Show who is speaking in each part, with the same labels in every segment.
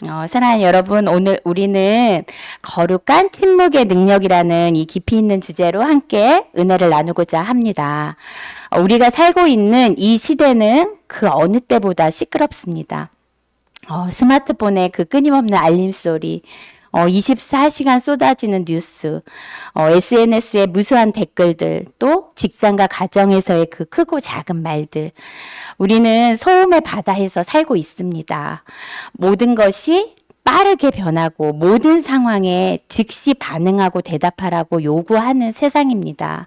Speaker 1: 사랑하는 여러분, 오늘 우리는 거룩한 침묵의 능력이라는 이 깊이 있는 주제로 함께 은혜를 나누고자 합니다. 우리가 살고 있는 이 시대는 그 어느 때보다 시끄럽습니다. 스마트폰의 그 끊임없는 알림 소리, 24시간 쏟아지는 뉴스, SNS의 무수한 댓글들, 또 직장과 가정에서의 그 크고 작은 말들. 우리는 소음의 바다에서 살고 있습니다. 모든 것이 빠르게 변하고 모든 상황에 즉시 반응하고 대답하라고 요구하는 세상입니다.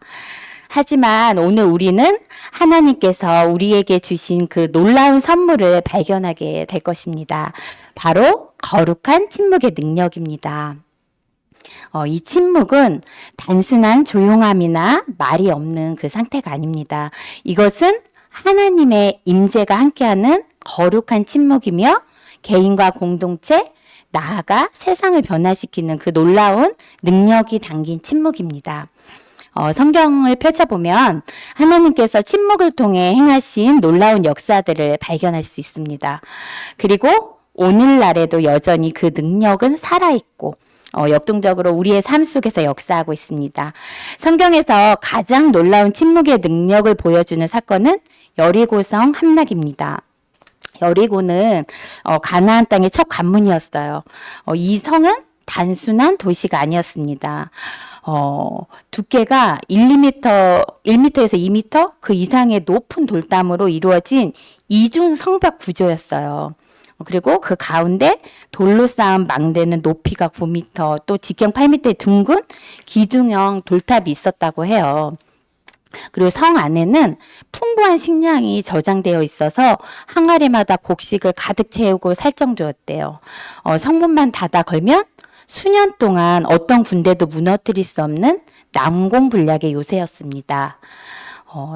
Speaker 1: 하지만 오늘 우리는 하나님께서 우리에게 주신 그 놀라운 선물을 발견하게 될 것입니다. 바로 거룩한 침묵의 능력입니다. 이 침묵은 단순한 조용함이나 말이 없는 그 상태가 아닙니다. 이것은 하나님의 임재가 함께하는 거룩한 침묵이며 개인과 공동체, 나아가 세상을 변화시키는 그 놀라운 능력이 담긴 침묵입니다. 성경을 펼쳐보면 하나님께서 침묵을 통해 행하신 놀라운 역사들을 발견할 수 있습니다. 그리고 오늘날에도 여전히 그 능력은 살아있고 역동적으로 우리의 삶 속에서 역사하고 있습니다. 성경에서 가장 놀라운 침묵의 능력을 보여주는 사건은 여리고성 함락입니다. 여리고는 가나안 땅의 첫 관문이었어요. 이 성은 단순한 도시가 아니었습니다. 두께가 1m에서 2m 그 이상의 높은 돌담으로 이루어진 이중 성벽 구조였어요. 그리고 그 가운데 돌로 쌓은 망대는 높이가 9m, 또 직경 8m의 둥근 기둥형 돌탑이 있었다고 해요. 그리고 성 안에는 풍부한 식량이 저장되어 있어서 항아리마다 곡식을 가득 채우고 살 정도였대요. 성문만 닫아 걸면 수년 동안 어떤 군대도 무너뜨릴 수 없는 난공불락의 요새였습니다.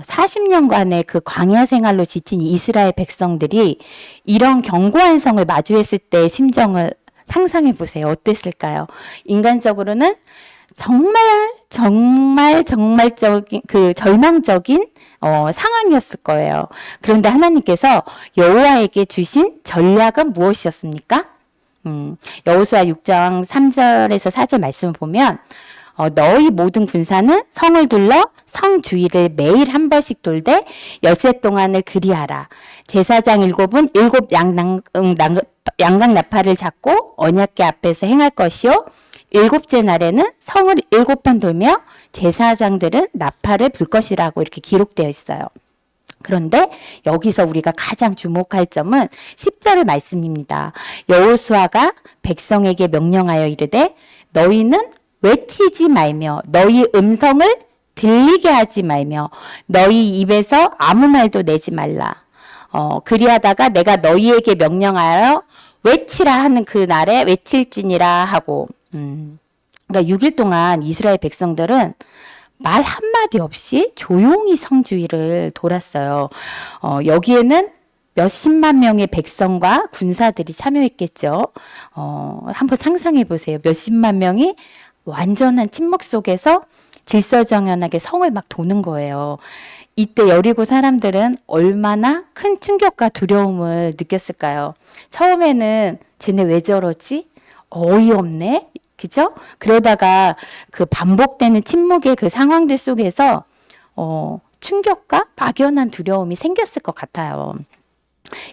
Speaker 1: 40년간의 그 광야 생활로 지친 이스라엘 백성들이 이런 견고한 성을 마주했을 때의 심정을 상상해 보세요. 어땠을까요? 인간적으로는 정말적인 그 절망적인 상황이었을 거예요. 그런데 하나님께서 여호와에게 주신 전략은 무엇이었습니까? 여호수아 6장 3절에서 4절 말씀을 보면 너희 모든 군사는 성을 둘러 성 주위를 매일 한 번씩 돌되 엿새 동안을 그리하라. 제사장 7은 7 양각 나팔을 잡고 언약궤 앞에서 행할 것이요 7째 날에는 성을 7번 돌며 제사장들은 나팔을 불 것이라고 이렇게 기록되어 있어요. 그런데 여기서 우리가 가장 주목할 점은 10절의 말씀입니다. 여호수아가 백성에게 명령하여 이르되 너희는 외치지 말며 너희 음성을 들리게 하지 말며 너희 입에서 아무 말도 내지 말라. 그리하다가 내가 너희에게 명령하여 외치라 하는 그 날에 외칠지니라 하고 그러니까 6일 동안 이스라엘 백성들은 말 한마디 없이 조용히 성 주위를 돌았어요. 여기에는 몇십만 명의 백성과 군사들이 참여했겠죠. 한번 상상해 보세요. 몇십만 명이 완전한 침묵 속에서 질서정연하게 성을 막 도는 거예요. 이때 여리고 사람들은 얼마나 큰 충격과 두려움을 느꼈을까요? 처음에는 쟤네 왜 저러지? 어이없네? 그죠? 그러다가 그 반복되는 침묵의 그 상황들 속에서 충격과 막연한 두려움이 생겼을 것 같아요.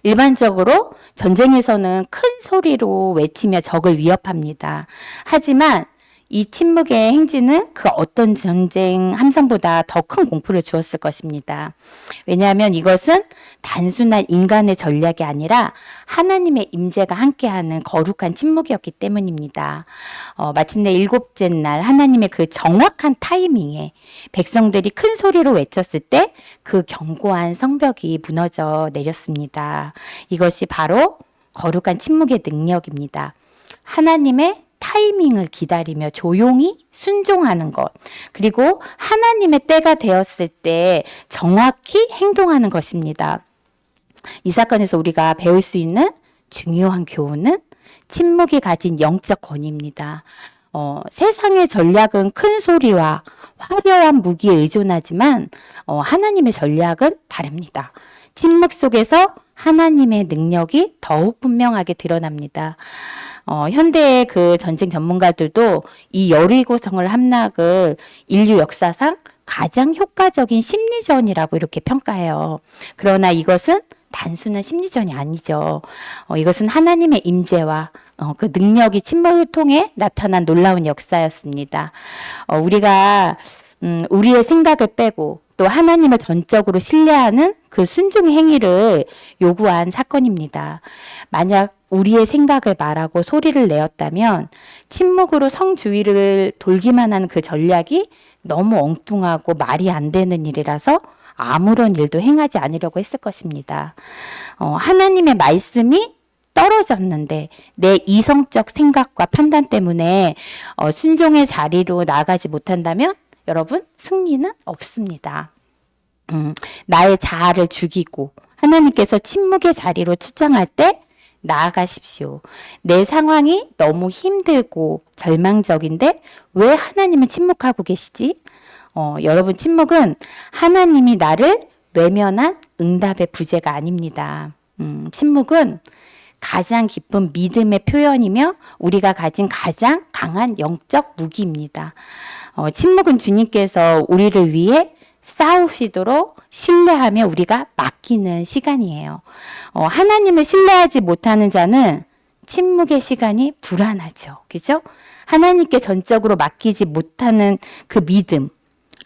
Speaker 1: 일반적으로 전쟁에서는 큰 소리로 외치며 적을 위협합니다. 하지만 이 침묵의 행진은 그 어떤 전쟁 함성보다 더 큰 공포를 주었을 것입니다. 왜냐하면 이것은 단순한 인간의 전략이 아니라 하나님의 임재가 함께하는 거룩한 침묵이었기 때문입니다. 마침내 7째 날 하나님의 그 정확한 타이밍에 백성들이 큰 소리로 외쳤을 때 그 견고한 성벽이 무너져 내렸습니다. 이것이 바로 거룩한 침묵의 능력입니다. 하나님의 타이밍을 기다리며 조용히 순종하는 것, 그리고 하나님의 때가 되었을 때 정확히 행동하는 것입니다. 이 사건에서 우리가 배울 수 있는 중요한 교훈은 침묵이 가진 영적 권위입니다. 세상의 전략은 큰 소리와 화려한 무기에 의존하지만 하나님의 전략은 다릅니다. 침묵 속에서 하나님의 능력이 더욱 분명하게 드러납니다. 현대의 그 전쟁 전문가들도 이 여리고성을 함락을 인류 역사상 가장 효과적인 심리전이라고 이렇게 평가해요. 그러나 이것은 단순한 심리전이 아니죠. 이것은 하나님의 임재와 그 능력이 침묵을 통해 나타난 놀라운 역사였습니다. 우리가 우리의 생각을 빼고 또 하나님을 전적으로 신뢰하는 그 순종의 행위를 요구한 사건입니다. 만약 우리의 생각을 말하고 소리를 내었다면 침묵으로 성 주위를 돌기만 하는 그 전략이 너무 엉뚱하고 말이 안 되는 일이라서 아무런 일도 행하지 않으려고 했을 것입니다. 하나님의 말씀이 떨어졌는데 내 이성적 생각과 판단 때문에 순종의 자리로 나아가지 못한다면 여러분 승리는 없습니다. 나의 자아를 죽이고 하나님께서 침묵의 자리로 초청할 때 나아가십시오. 내 상황이 너무 힘들고 절망적인데 왜 하나님은 침묵하고 계시지? 여러분 침묵은 하나님이 나를 외면한 응답의 부재가 아닙니다. 침묵은 가장 깊은 믿음의 표현이며 우리가 가진 가장 강한 영적 무기입니다. 침묵은 주님께서 우리를 위해 싸우시도록 신뢰하며 우리가 맡기는 시간이에요. 하나님을 신뢰하지 못하는 자는 침묵의 시간이 불안하죠. 그죠? 하나님께 전적으로 맡기지 못하는 그 믿음.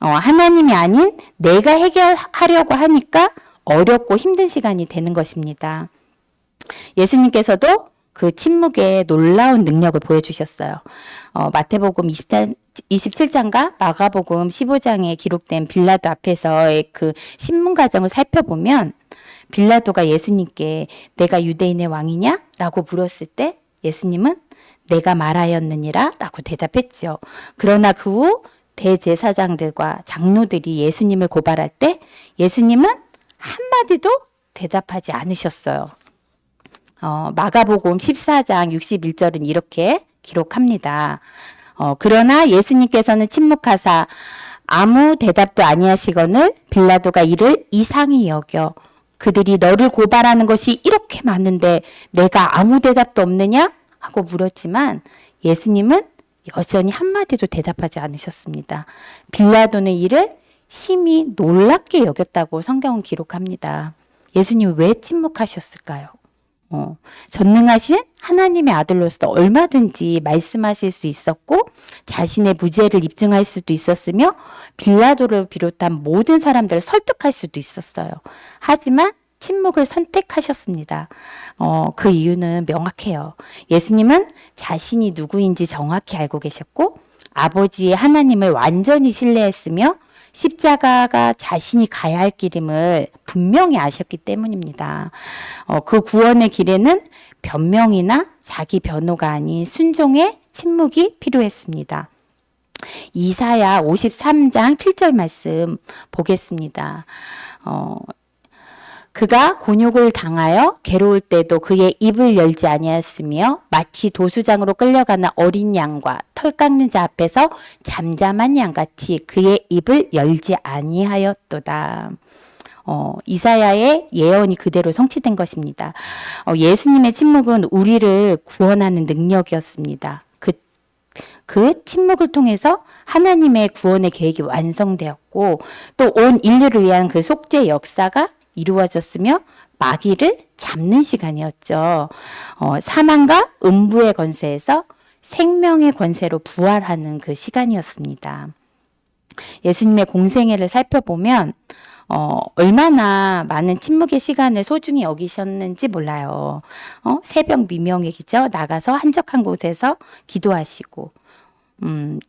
Speaker 1: 하나님이 아닌 내가 해결하려고 하니까 어렵고 힘든 시간이 되는 것입니다. 예수님께서도 그 침묵의 놀라운 능력을 보여주셨어요. 마태복음 27장과 마가복음 15장에 기록된 빌라도 앞에서의 그 신문 과정을 살펴보면 빌라도가 예수님께 내가 유대인의 왕이냐? 라고 물었을 때 예수님은 내가 말하였느니라 라고 대답했죠. 그러나 그 후 대제사장들과 장로들이 예수님을 고발할 때 예수님은 한마디도 대답하지 않으셨어요. 마가복음 14장 61절은 이렇게 기록합니다. 그러나 예수님께서는 침묵하사 아무 대답도 아니하시거늘 빌라도가 이를 이상히 여겨 그들이 너를 고발하는 것이 이렇게 많은데 내가 아무 대답도 없느냐? 하고 물었지만 예수님은 여전히 한마디도 대답하지 않으셨습니다. 빌라도는 이를 심히 놀랍게 여겼다고 성경은 기록합니다. 예수님 왜 침묵하셨을까요? 전능하신 하나님의 아들로서 얼마든지 말씀하실 수 있었고 자신의 무죄를 입증할 수도 있었으며 빌라도를 비롯한 모든 사람들을 설득할 수도 있었어요. 하지만 침묵을 선택하셨습니다. 그 이유는 명확해요. 예수님은 자신이 누구인지 정확히 알고 계셨고 아버지의 하나님을 완전히 신뢰했으며 십자가가 자신이 가야 할 길임을 분명히 아셨기 때문입니다. 그 구원의 길에는 변명이나 자기 변호가 아닌 순종의 침묵이 필요했습니다. 이사야 53장 7절 말씀 보겠습니다. 그가 곤욕을 당하여 괴로울 때도 그의 입을 열지 아니하였으며 마치 도수장으로 끌려가는 어린 양과 털 깎는 자 앞에서 잠잠한 양같이 그의 입을 열지 아니하였도다. 이사야의 예언이 그대로 성취된 것입니다. 예수님의 침묵은 우리를 구원하는 능력이었습니다. 그 침묵을 통해서 하나님의 구원의 계획이 완성되었고 또 온 인류를 위한 그 속죄 역사가 이루어졌으며 마귀를 잡는 시간이었죠. 사망과 음부의 권세에서 생명의 권세로 부활하는 그 시간이었습니다. 예수님의 공생애를 살펴보면 얼마나 많은 침묵의 시간을 소중히 여기셨는지 몰라요. 새벽 미명이죠. 나가서 한적한 곳에서 기도하시고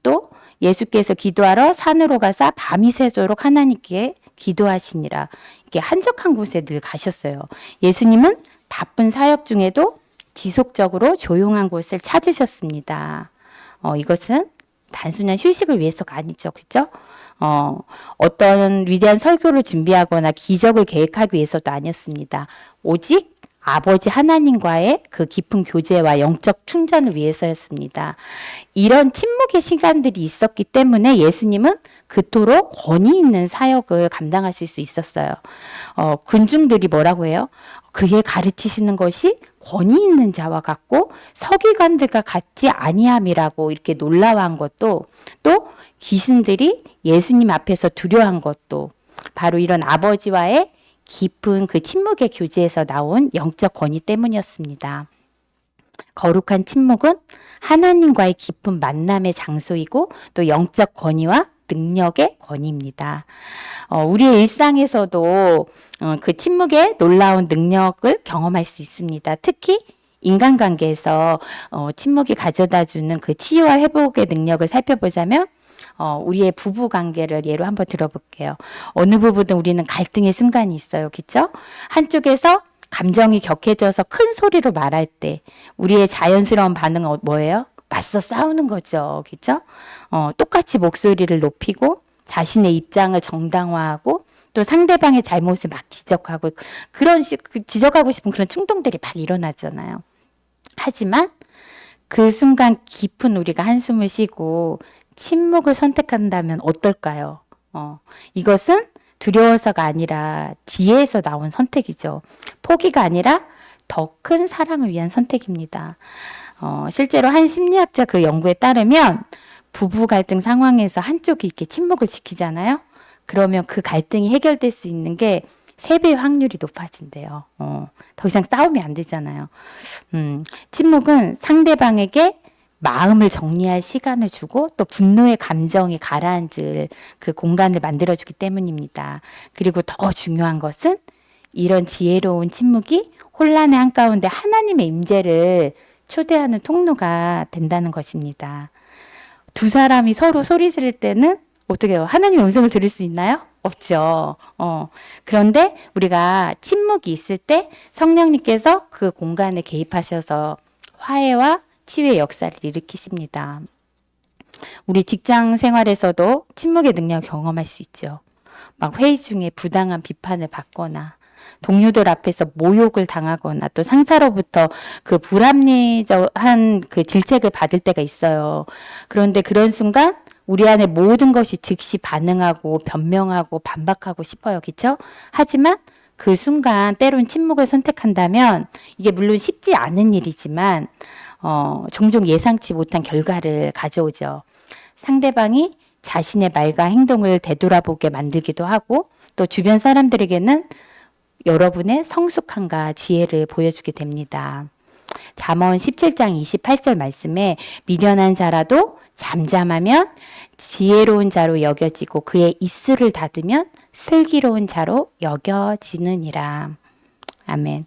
Speaker 1: 또 예수께서 기도하러 산으로 가서 밤이 새도록 하나님께 기도하시니라. 이렇게 한적한 곳에 늘 가셨어요. 예수님은 바쁜 사역 중에도 지속적으로 조용한 곳을 찾으셨습니다. 이것은 단순한 휴식을 위해서가 아니죠. 그렇죠? 어떤 위대한 설교를 준비하거나 기적을 계획하기 위해서도 아니었습니다. 오직 아버지 하나님과의 그 깊은 교제와 영적 충전을 위해서였습니다. 이런 침묵의 시간들이 있었기 때문에 예수님은 그토록 권위 있는 사역을 감당하실 수 있었어요. 군중들이 뭐라고 해요? 그의 가르치시는 것이 권위 있는 자와 같고 서기관들과 같지 아니함이라고 이렇게 놀라워한 것도, 또 귀신들이 예수님 앞에서 두려워한 것도 바로 이런 아버지와의 깊은 그 침묵의 교제에서 나온 영적 권위 때문이었습니다. 거룩한 침묵은 하나님과의 깊은 만남의 장소이고 또 영적 권위와 능력의 권위입니다. 우리의 일상에서도 그 침묵의 놀라운 능력을 경험할 수 있습니다. 특히 인간관계에서 침묵이 가져다주는 그 치유와 회복의 능력을 살펴보자면 우리의 부부 관계를 예로 한번 들어볼게요. 어느 부부든 우리는 갈등의 순간이 있어요. 그렇죠? 한쪽에서 감정이 격해져서 큰 소리로 말할 때 우리의 자연스러운 반응은 뭐예요? 맞서 싸우는 거죠. 그렇죠? 똑같이 목소리를 높이고 자신의 입장을 정당화하고 또 상대방의 잘못을 막 지적하고 지적하고 싶은 그런 충동들이 막 일어나잖아요. 하지만 그 순간 깊은 우리가 한숨을 쉬고 침묵을 선택한다면 어떨까요? 이것은 두려워서가 아니라 지혜에서 나온 선택이죠. 포기가 아니라 더 큰 사랑을 위한 선택입니다. 실제로 한 심리학자 그 연구에 따르면 부부 갈등 상황에서 한쪽이 이렇게 침묵을 지키잖아요. 그러면 그 갈등이 해결될 수 있는 게 3배의 확률이 높아진대요. 더 이상 싸우면 안 되잖아요. 침묵은 상대방에게 마음을 정리할 시간을 주고 또 분노의 감정이 가라앉을 그 공간을 만들어주기 때문입니다. 그리고 더 중요한 것은 이런 지혜로운 침묵이 혼란의 한가운데 하나님의 임재를 초대하는 통로가 된다는 것입니다. 두 사람이 서로 소리 지를 때는 어떻게 해요? 하나님의 음성을 들을 수 있나요? 없죠. 그런데 우리가 침묵이 있을 때 성령님께서 그 공간에 개입하셔서 화해와 치유의 역사를 일으키십니다. 우리 직장 생활에서도 침묵의 능력을 경험할 수 있죠. 막 회의 중에 부당한 비판을 받거나 동료들 앞에서 모욕을 당하거나 또 상사로부터 그 불합리한 그 질책을 받을 때가 있어요. 그런데 그런 순간 우리 안에 모든 것이 즉시 반응하고 변명하고 반박하고 싶어요. 그렇죠? 하지만 그 순간 때론 침묵을 선택한다면 이게 물론 쉽지 않은 일이지만 종종 예상치 못한 결과를 가져오죠. 상대방이 자신의 말과 행동을 되돌아보게 만들기도 하고 또 주변 사람들에게는 여러분의 성숙함과 지혜를 보여주게 됩니다. 잠언 17장 28절 말씀에 미련한 자라도 잠잠하면 지혜로운 자로 여겨지고 그의 입술을 닫으면 슬기로운 자로 여겨지느니라. 아멘.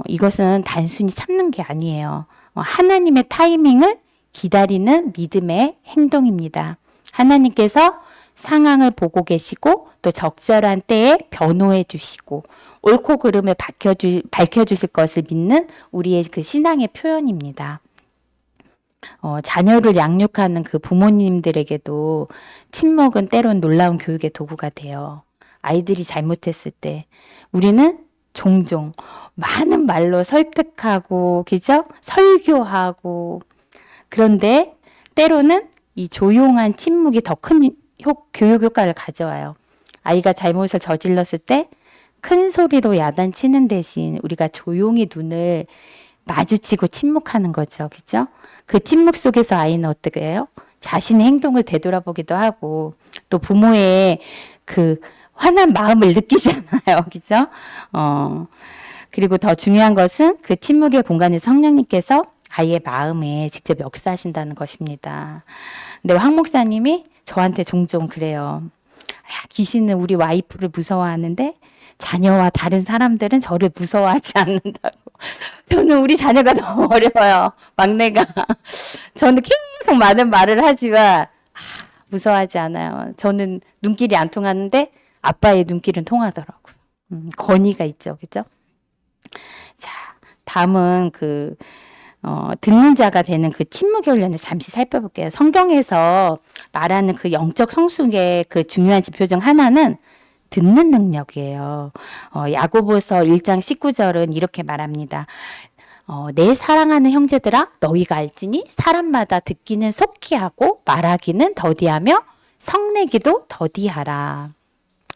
Speaker 1: 이것은 단순히 참는 게 아니에요. 하나님의 타이밍을 기다리는 믿음의 행동입니다. 하나님께서 상황을 보고 계시고 또 적절한 때에 변호해 주시고 옳고 그름을 밝혀주실 것을 믿는 우리의 그 신앙의 표현입니다. 자녀를 양육하는 그 부모님들에게도 침묵은 때론 놀라운 교육의 도구가 돼요. 아이들이 잘못했을 때 우리는 종종 많은 말로 설득하고, 그죠? 설교하고, 그런데 때로는 이 조용한 침묵이 더 큰 교육 효과를 가져와요. 아이가 잘못을 저질렀을 때 큰 소리로 야단치는 대신 우리가 조용히 눈을 마주치고 침묵하는 거죠. 그죠? 그 침묵 속에서 아이는 어떻게 해요? 자신의 행동을 되돌아보기도 하고 또 부모의 그 화난 마음을 느끼잖아요. 그죠? 그리고 더 중요한 것은 그 침묵의 공간에 성령님께서 아이의 마음에 직접 역사하신다는 것입니다. 근데 황 목사님이 저한테 종종 그래요. 귀신은 우리 와이프를 무서워하는데 자녀와 다른 사람들은 저를 무서워하지 않는다고. 저는 우리 자녀가 너무 어려워요. 막내가. 저는 계속 많은 말을 하지만 무서워하지 않아요. 저는 눈길이 안 통하는데 아빠의 눈길은 통하더라고요. 권위가 있죠. 그죠? 자, 다음은 듣는 자가 되는 그 침묵의 훈련을 잠시 살펴볼게요. 성경에서 말하는 그 영적 성숙의 그 중요한 지표 중 하나는 듣는 능력이에요. 야고보서 1장 19절은 이렇게 말합니다. 내 사랑하는 형제들아 너희가 알지니 사람마다 듣기는 속히 하고 말하기는 더디하며 성내기도 더디하라.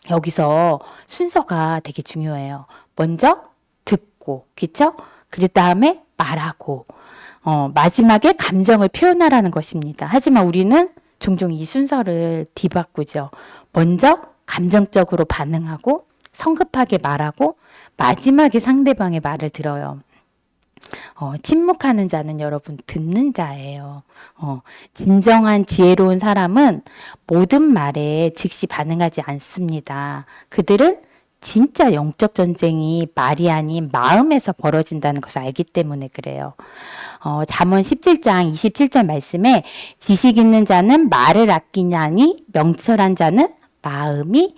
Speaker 1: 여기서 순서가 되게 중요해요. 먼저 듣고, 그쵸? 그 다음에 말하고, 마지막에 감정을 표현하라는 것입니다. 하지만 우리는 종종 이 순서를 뒤바꾸죠. 먼저 감정적으로 반응하고 성급하게 말하고 마지막에 상대방의 말을 들어요. 침묵하는 자는 여러분 듣는 자예요. 진정한 지혜로운 사람은 모든 말에 즉시 반응하지 않습니다. 그들은 진짜 영적 전쟁이 말이 아닌 마음에서 벌어진다는 것을 알기 때문에 그래요. 잠언 17장 27절 말씀에 지식 있는 자는 말을 아끼냐니 명철한 자는 마음이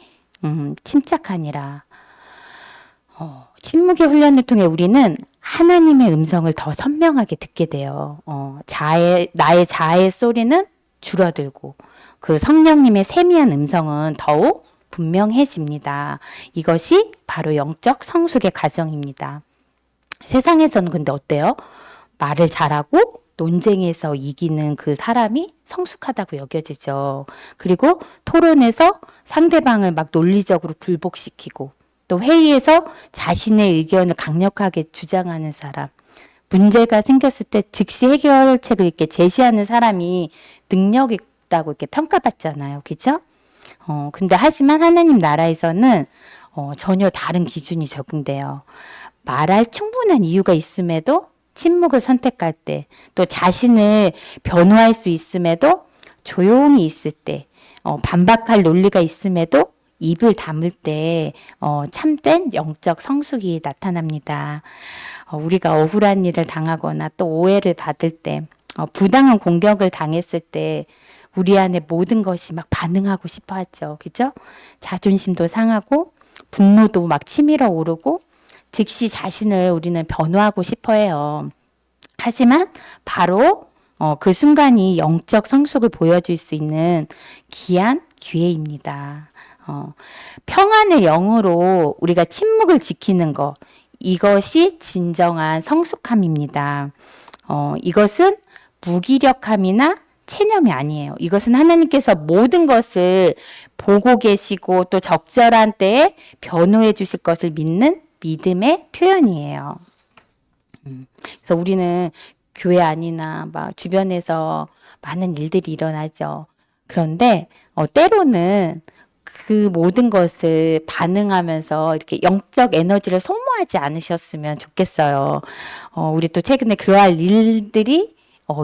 Speaker 1: 침착하니라. 침묵의 훈련을 통해 우리는 하나님의 음성을 더 선명하게 듣게 돼요. 나의 자아의 소리는 줄어들고 그 성령님의 세미한 음성은 더욱 분명해집니다. 이것이 바로 영적 성숙의 과정입니다. 세상에서는 근데 어때요? 말을 잘하고 논쟁에서 이기는 그 사람이 성숙하다고 여겨지죠. 그리고 토론에서 상대방을 막 논리적으로 굴복시키고 또 회의에서 자신의 의견을 강력하게 주장하는 사람, 문제가 생겼을 때 즉시 해결책을 이렇게 제시하는 사람이 능력 있다고 이렇게 평가받잖아요. 그죠? 근데 하지만 하나님 나라에서는 전혀 다른 기준이 적용돼요. 말할 충분한 이유가 있음에도 침묵을 선택할 때, 또 자신을 변호할 수 있음에도 조용히 있을 때, 반박할 논리가 있음에도 입을 다물 때 참된 영적 성숙이 나타납니다. 우리가 억울한 일을 당하거나 또 오해를 받을 때, 부당한 공격을 당했을 때 우리 안에 모든 것이 막 반응하고 싶어 하죠. 그죠? 자존심도 상하고 분노도 막 치밀어 오르고 즉시 자신을 우리는 변호하고 싶어 해요. 하지만 바로 그 순간이 영적 성숙을 보여줄 수 있는 귀한 기회입니다. 평안의 영으로 우리가 침묵을 지키는 것, 이것이 진정한 성숙함입니다. 이것은 무기력함이나 체념이 아니에요. 이것은 하나님께서 모든 것을 보고 계시고 또 적절한 때에 변호해 주실 것을 믿는 믿음의 표현이에요. 그래서 우리는 교회 안이나 막 주변에서 많은 일들이 일어나죠. 그런데 때로는 그 모든 것을 반응하면서 이렇게 영적 에너지를 소모하지 않으셨으면 좋겠어요. 우리 또 최근에 그러할 일들이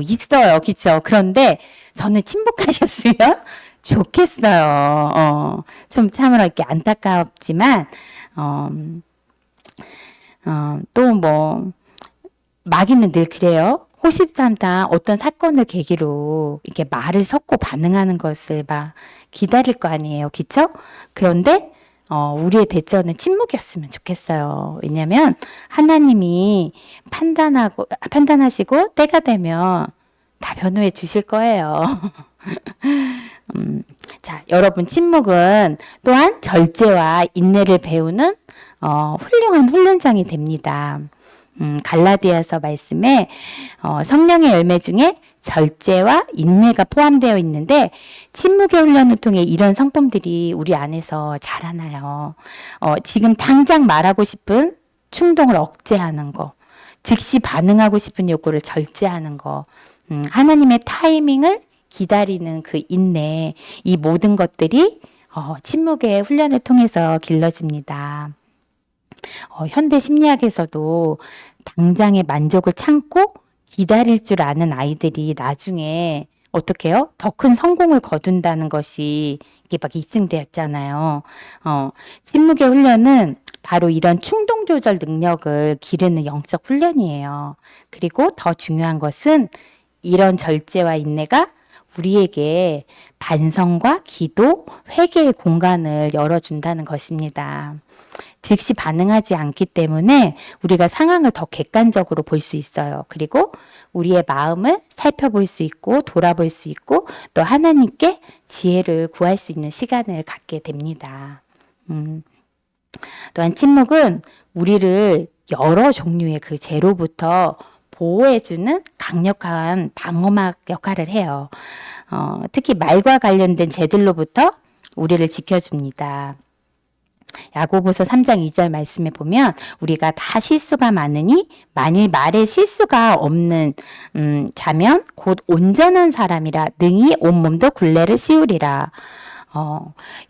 Speaker 1: 있어요. 그렇죠? 그런데 저는 침묵하셨으면 좋겠어요. 좀 참으로 이렇게 안타깝지만 또 뭐 마귀는 늘 그래요. 호시탐탐 어떤 사건을 계기로 이렇게 말을 섞고 반응하는 것을 막 기다릴 거 아니에요. 그쵸? 그런데 우리의 대처는 침묵이었으면 좋겠어요. 왜냐하면 하나님이 판단하시고 때가 되면 다 변호해 주실 거예요. 자, 여러분 침묵은 또한 절제와 인내를 배우는 훌륭한 훈련장이 됩니다. 갈라디아서 말씀에 성령의 열매 중에 절제와 인내가 포함되어 있는데 침묵의 훈련을 통해 이런 성품들이 우리 안에서 자라나요. 지금 당장 말하고 싶은 충동을 억제하는 거, 즉시 반응하고 싶은 욕구를 절제하는 거, 하나님의 타이밍을 기다리는 그 인내, 이 모든 것들이 침묵의 훈련을 통해서 길러집니다. 현대 심리학에서도 당장의 만족을 참고 기다릴 줄 아는 아이들이 나중에 어떻게 해요? 더 큰 성공을 거둔다는 것이 이게 막 입증되었잖아요. 침묵의 훈련은 바로 이런 충동 조절 능력을 기르는 영적 훈련이에요. 그리고 더 중요한 것은 이런 절제와 인내가 우리에게 반성과 기도, 회개의 공간을 열어준다는 것입니다. 즉시 반응하지 않기 때문에 우리가 상황을 더 객관적으로 볼 수 있어요. 그리고 우리의 마음을 살펴볼 수 있고 돌아볼 수 있고 또 하나님께 지혜를 구할 수 있는 시간을 갖게 됩니다. 또한 침묵은 우리를 여러 종류의 그 죄로부터 보호해주는 강력한 방어막 역할을 해요. 특히 말과 관련된 죄들로부터 우리를 지켜줍니다. 야고보서 3장 2절 말씀에 보면 우리가 다 실수가 많으니 만일 말에 실수가 없는 자면 곧 온전한 사람이라 능히 온몸도 굴레를 씌우리라.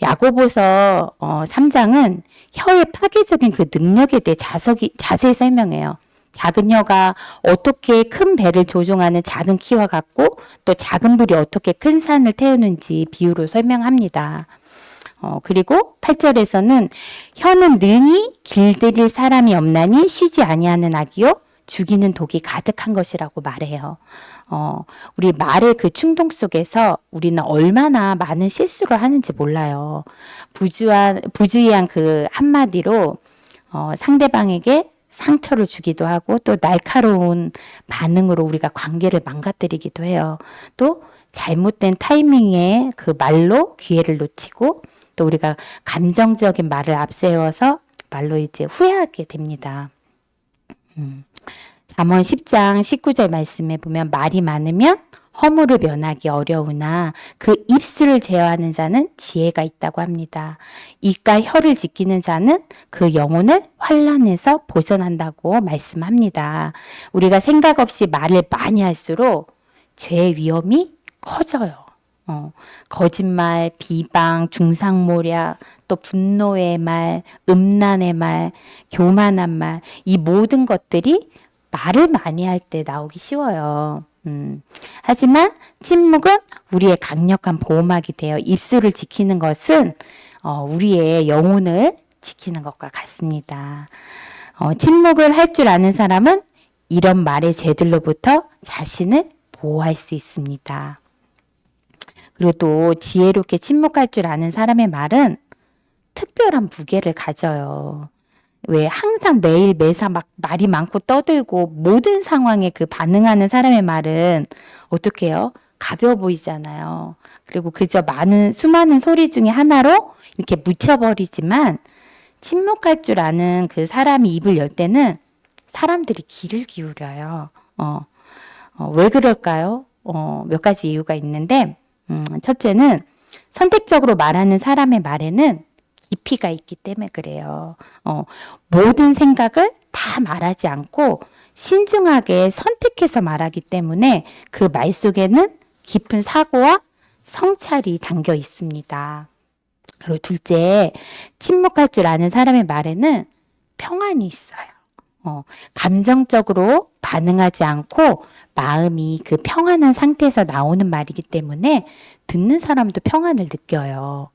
Speaker 1: 야고보서 3장은 혀의 파괴적인 그 능력에 대해 자세히 설명해요. 작은 혀가 어떻게 큰 배를 조종하는 작은 키와 같고 또 작은 불이 어떻게 큰 산을 태우는지 비유로 설명합니다. 그리고 8절에서는 혀는 능히 길들일 사람이 없나니 쉬지 아니하는 악이요 죽이는 독이 가득한 것이라고 말해요. 우리 말의 그 충동 속에서 우리는 얼마나 많은 실수를 하는지 몰라요. 부주의한 그 한마디로 상대방에게 상처를 주기도 하고 또 날카로운 반응으로 우리가 관계를 망가뜨리기도 해요. 또 잘못된 타이밍에 그 말로 기회를 놓치고 또 우리가 감정적인 말을 앞세워서 말로 이제 후회하게 됩니다. 잠언 10장 19절 말씀에 보면 말이 많으면 허물을 면하기 어려우나 그 입술을 제어하는 자는 지혜가 있다고 합니다. 입과 혀를 지키는 자는 그 영혼을 환난에서 벗어난다고 말씀합니다. 우리가 생각 없이 말을 많이 할수록 죄의 위험이 커져요. 거짓말, 비방, 중상모략, 또 분노의 말, 음란의 말, 교만한 말, 이 모든 것들이 말을 많이 할 때 나오기 쉬워요. 하지만 침묵은 우리의 강력한 보호막이 되어 입술을 지키는 것은 우리의 영혼을 지키는 것과 같습니다. 침묵을 할 줄 아는 사람은 이런 말의 죄들로부터 자신을 보호할 수 있습니다. 그리고 또 지혜롭게 침묵할 줄 아는 사람의 말은 특별한 무게를 가져요. 왜 항상 매일 매사 막 말이 많고 떠들고 모든 상황에 그 반응하는 사람의 말은 어떻게 해요? 가벼워 보이잖아요. 그리고 그저 수많은 소리 중에 하나로 이렇게 묻혀버리지만 침묵할 줄 아는 그 사람이 입을 열 때는 사람들이 귀를 기울여요. 왜 그럴까요? 몇 가지 이유가 있는데 첫째는 선택적으로 말하는 사람의 말에는 깊이가 있기 때문에 그래요. 모든 생각을 다 말하지 않고 신중하게 선택해서 말하기 때문에 그 말 속에는 깊은 사고와 성찰이 담겨 있습니다. 그리고 둘째, 침묵할 줄 아는 사람의 말에는 평안이 있어요. 감정적으로 반응하지 않고 마음이 그 평안한 상태에서 나오는 말이기 때문에 듣는 사람도 평안을 느껴요.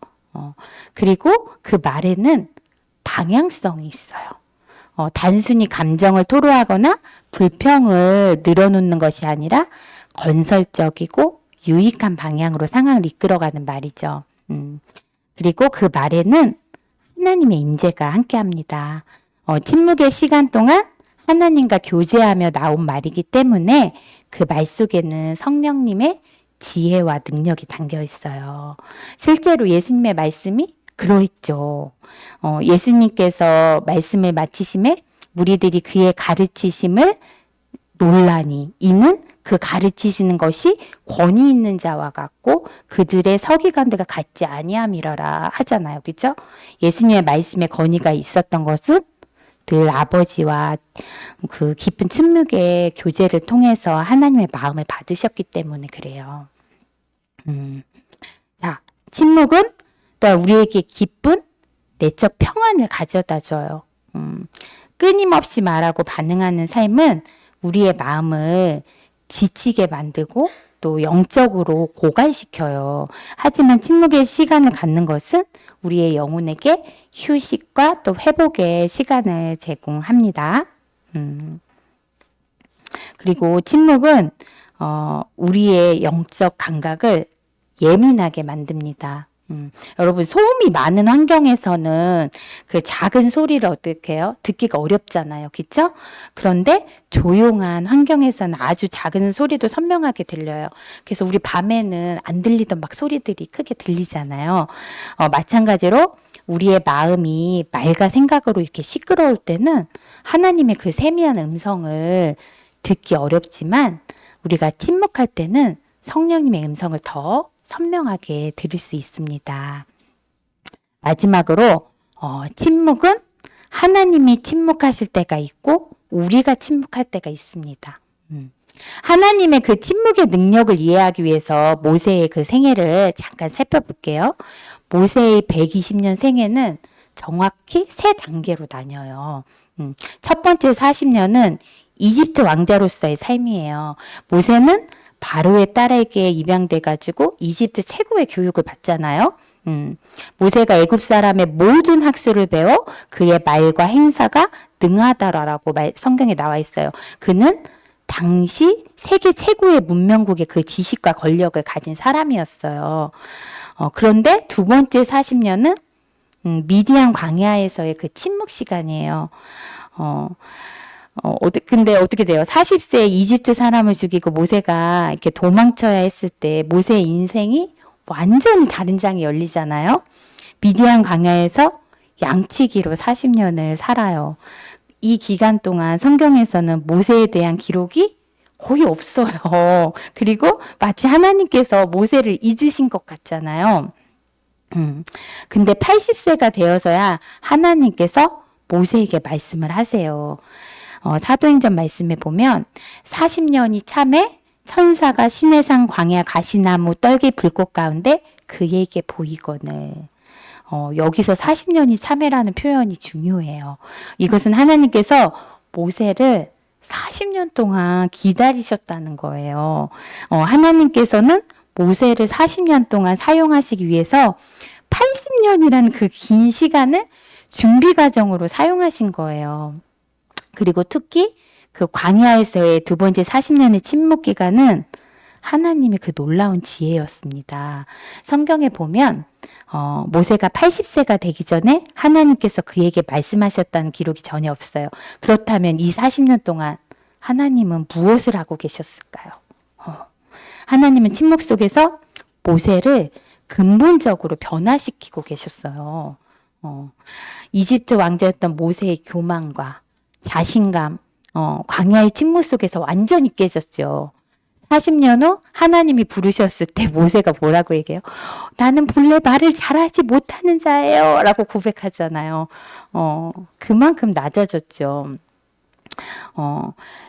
Speaker 1: 그리고 그 말에는 방향성이 있어요. 단순히 감정을 토로하거나 불평을 늘어놓는 것이 아니라 건설적이고 유익한 방향으로 상황을 이끌어가는 말이죠. 그리고 그 말에는 하나님의 임재가 함께합니다. 침묵의 시간 동안 하나님과 교제하며 나온 말이기 때문에 그 말 속에는 성령님의 지혜와 능력이 담겨 있어요. 실제로 예수님의 말씀이 그러했죠. 예수님께서 말씀을 마치심에 무리들이 그의 가르치심을 놀라니 이는 그 가르치시는 것이 권위 있는 자와 같고 그들의 서기관들과 같지 아니함이라라 하잖아요. 그렇죠? 예수님의 말씀에 권위가 있었던 것은 늘 아버지와 그 깊은 침묵의 교제를 통해서 하나님의 마음을 받으셨기 때문에 그래요. 자, 침묵은 또 우리에게 기쁜 내적 평안을 가져다 줘요. 끊임없이 말하고 반응하는 삶은 우리의 마음을 지치게 만들고 또 영적으로 고갈시켜요. 하지만 침묵의 시간을 갖는 것은 우리의 영혼에게 휴식과 또 회복의 시간을 제공합니다. 그리고 침묵은 우리의 영적 감각을 예민하게 만듭니다. 여러분 소음이 많은 환경에서는 그 작은 소리를 어떻게 해요? 듣기가 어렵잖아요. 그렇죠? 그런데 조용한 환경에서는 아주 작은 소리도 선명하게 들려요. 그래서 우리 밤에는 안 들리던 막 소리들이 크게 들리잖아요. 마찬가지로 우리의 마음이 말과 생각으로 이렇게 시끄러울 때는 하나님의 그 세미한 음성을 듣기 어렵지만 우리가 침묵할 때는 성령님의 음성을 더 선명하게 들을 수 있습니다. 마지막으로 침묵은 하나님이 침묵하실 때가 있고 우리가 침묵할 때가 있습니다. 하나님의 그 침묵의 능력을 이해하기 위해서 모세의 그 생애를 잠깐 살펴볼게요. 모세의 120년 생애는 정확히 세 단계로 나뉘어요. 첫 번째 40년은 이집트 왕자로서의 삶이에요. 모세는 바로의 딸에게 입양돼 가지고 이집트 최고의 교육을 받잖아요. 모세가 애굽 사람의 모든 학술을 배워 그의 말과 행사가 능하다라고 성경에 나와 있어요. 그는 당시 세계 최고의 문명국의 그 지식과 권력을 가진 사람이었어요. 그런데 두 번째 40년은 미디안 광야에서의 그 침묵 시간이에요. 근데 어떻게 돼요? 40세에 이집트 사람을 죽이고 모세가 이렇게 도망쳐야 했을 때 모세의 인생이 완전히 다른 장이 열리잖아요. 미디안 광야에서 양치기로 40년을 살아요. 이 기간 동안 성경에서는 모세에 대한 기록이 거의 없어요. 그리고 마치 하나님께서 모세를 잊으신 것 같잖아요. 근데 80세가 되어서야 하나님께서 모세에게 말씀을 하세요. 사도행전 말씀에 보면 40년이 참에 천사가 시내산 광야 가시나무 떨기 불꽃 가운데 그에게 보이거늘. 여기서 40년이 참회라는 표현이 중요해요. 이것은 하나님께서 모세를 40년 동안 기다리셨다는 거예요. 하나님께서는 모세를 40년 동안 사용하시기 위해서 80년이라는 그 긴 시간을 준비 과정으로 사용하신 거예요. 그리고 특히 그 광야에서의 두 번째 40년의 침묵 기간은 하나님의 그 놀라운 지혜였습니다. 성경에 보면 모세가 80세가 되기 전에 하나님께서 그에게 말씀하셨다는 기록이 전혀 없어요. 그렇다면 이 40년 동안 하나님은 무엇을 하고 계셨을까요? 하나님은 침묵 속에서 모세를 근본적으로 변화시키고 계셨어요. 이집트 왕자였던 모세의 교만과 자신감, 광야의 침묵 속에서 완전히 깨졌죠. 40년 후 하나님이 부르셨을 때 모세가 뭐라고 얘기해요? 나는 본래 말을 잘하지 못하는 자예요. 라고 고백하잖아요. 그만큼 낮아졌죠.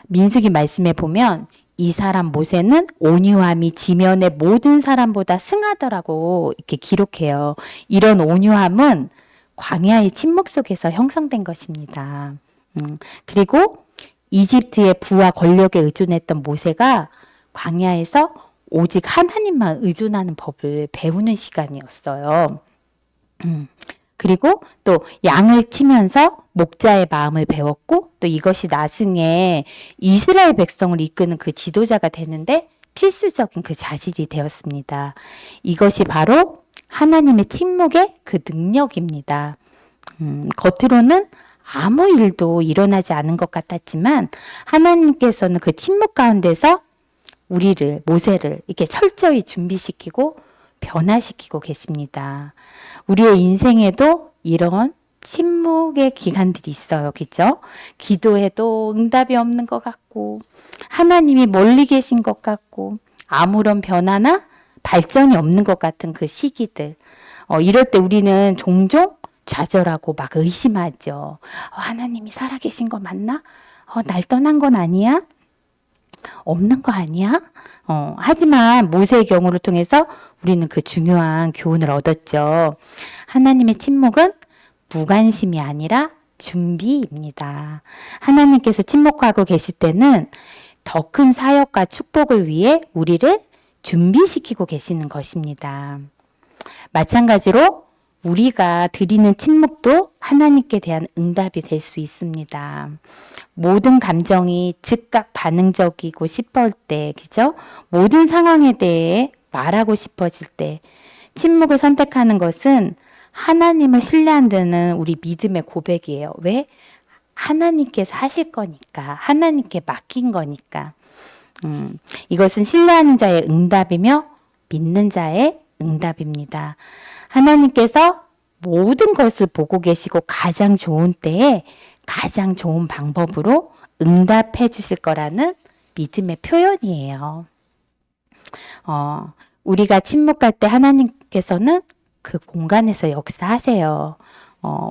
Speaker 1: 민수기 말씀에 보면 이 사람 모세는 온유함이 지면의 모든 사람보다 승하더라고 이렇게 기록해요. 이런 온유함은 광야의 침묵 속에서 형성된 것입니다. 그리고 이집트의 부와 권력에 의존했던 모세가 광야에서 오직 하나님만 의존하는 법을 배우는 시간이었어요. 그리고 또 양을 치면서 목자의 마음을 배웠고 또 이것이 나중에 이스라엘 백성을 이끄는 그 지도자가 되는데 필수적인 그 자질이 되었습니다. 이것이 바로 하나님의 침묵의 그 능력입니다. 겉으로는 아무 일도 일어나지 않은 것 같았지만 하나님께서는 그 침묵 가운데서 우리를, 모세를 이렇게 철저히 준비시키고 변화시키고 계십니다. 우리의 인생에도 이런 침묵의 기간들이 있어요. 그죠? 기도해도 응답이 없는 것 같고 하나님이 멀리 계신 것 같고 아무런 변화나 발전이 없는 것 같은 그 시기들. 이럴 때 우리는 종종 좌절하고 막 의심하죠. 하나님이 살아계신 거 맞나? 날 떠난 건 아니야? 없는 거 아니야? 하지만 모세의 경우를 통해서 우리는 그 중요한 교훈을 얻었죠. 하나님의 침묵은 무관심이 아니라 준비입니다. 하나님께서 침묵하고 계실 때는 더 큰 사역과 축복을 위해 우리를 준비시키고 계시는 것입니다. 마찬가지로 우리가 드리는 침묵도 하나님께 대한 응답이 될 수 있습니다. 모든 감정이 즉각 반응적이고 싶을 때, 그죠? 모든 상황에 대해 말하고 싶어질 때, 침묵을 선택하는 것은 하나님을 신뢰한다는 우리 믿음의 고백이에요. 왜? 하나님께서 하실 거니까, 하나님께 맡긴 거니까. 이것은 신뢰하는 자의 응답이며 믿는 자의 응답입니다. 하나님께서 모든 것을 보고 계시고 가장 좋은 때에 가장 좋은 방법으로 응답해 주실 거라는 믿음의 표현이에요. 우리가 침묵할 때 하나님께서는 그 공간에서 역사하세요.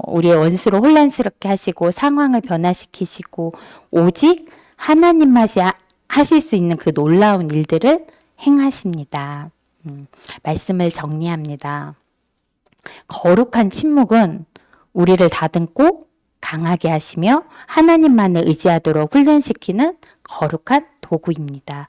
Speaker 1: 우리의 원수를 혼란스럽게 하시고 상황을 변화시키시고 오직 하나님만이 하실 수 있는 그 놀라운 일들을 행하십니다. 말씀을 정리합니다. 거룩한 침묵은 우리를 다듬고 강하게 하시며 하나님만을 의지하도록 훈련시키는 거룩한 도구입니다.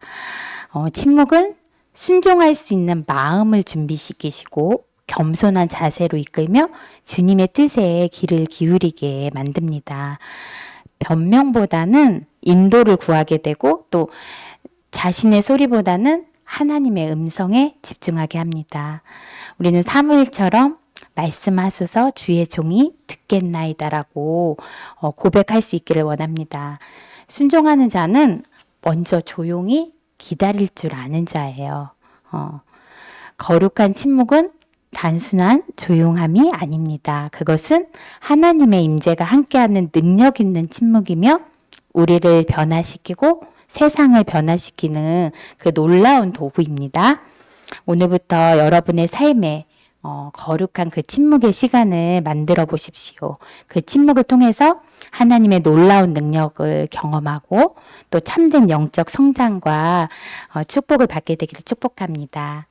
Speaker 1: 침묵은 순종할 수 있는 마음을 준비시키시고 겸손한 자세로 이끌며 주님의 뜻에 귀를 기울이게 만듭니다. 변명보다는 인도를 구하게 되고 또 자신의 소리보다는 하나님의 음성에 집중하게 합니다. 우리는 사무엘처럼 말씀하소서 주의 종이 듣겠나이다라고 고백할 수 있기를 원합니다. 순종하는 자는 먼저 조용히 기다릴 줄 아는 자예요. 거룩한 침묵은 단순한 조용함이 아닙니다. 그것은 하나님의 임재가 함께하는 능력 있는 침묵이며 우리를 변화시키고 세상을 변화시키는 그 놀라운 도구입니다. 오늘부터 여러분의 삶에 거룩한 그 침묵의 시간을 만들어 보십시오. 그 침묵을 통해서 하나님의 놀라운 능력을 경험하고 또 참된 영적 성장과 축복을 받게 되기를 축복합니다.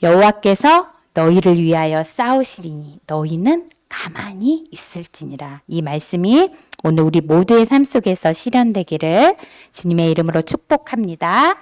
Speaker 1: 여호와께서 너희를 위하여 싸우시리니 너희는 가만히 있을지니라. 이 말씀이 오늘 우리 모두의 삶 속에서 실현되기를 주님의 이름으로 축복합니다.